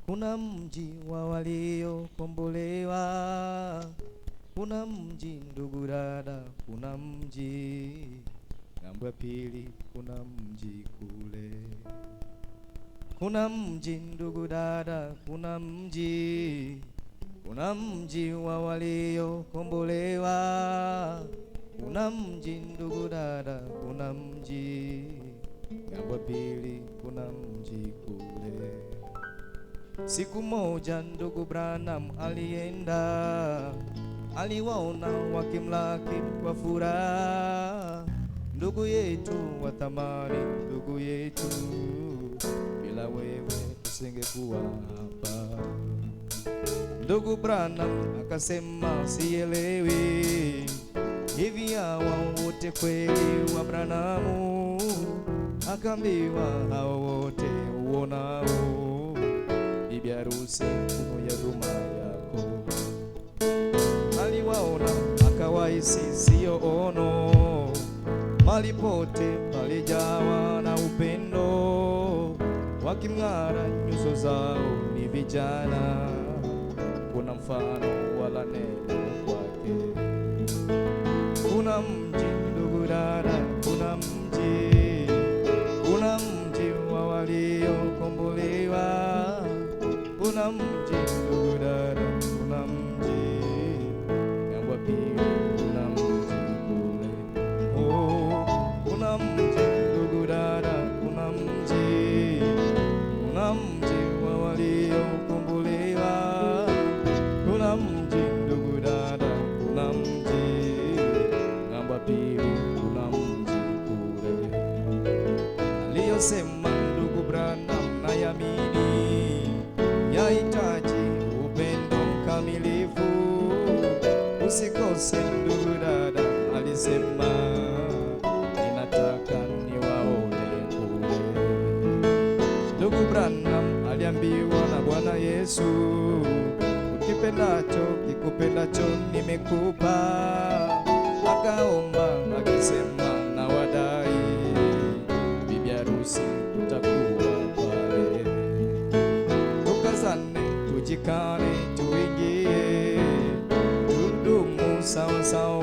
kuna mji wa waliokombolewa, kuna mji ndugu dada, kuna mji ng'ambo ya pili, kuna mji kule. Kuna mji ndugu dada, kuna mji wa waliokombolewa, kuna mji ndugu dada, kuna mji ng'ambo ya pili, kuna mji kule. Siku moja ndugu Branham alienda, aliwaona wakimlaki kwa furaha. Ndugu yetu wa thamani, ndugu yetu, bila wewe tusingekuwa hapa. Ndugu Branham akasema sielewi, hivi hawa wote kweli wa Branhamu? Akaambiwa hao wote uonao, bibi harusi ya huduma yako. Aliwaona akawahisi sio ono, mali pote palijawa na upendo, wakimng'ara nyuso zao ni vijana, kuna mfano wala neno kwake. Kuna mji ndugu dada, kuna mji wa waliokombolewa, kuna mji ndugu dada, kuna mji ng'ambo ya pili, kuna mji kule. Oh, kuna mji ndugu dada, kuna mji wa waliokombolewa, kuna mji ndugu dada, kuna mji ng'ambo ya pili, kuna mji kule. Aliyosema ndugu Branham nayamini, yahitaji upendo mkamilifu, usikose ndugu dada. Alisema ninataka niwaone kule. Ndugu Branham aliambiwa na Bwana Yesu, ukipendacho kikupendacho nimekupa. Akaomba akisema na wadai, bibi harusi tutakuwa pale. Tukazane, tujikane, tuingie, tudumu sawa sawa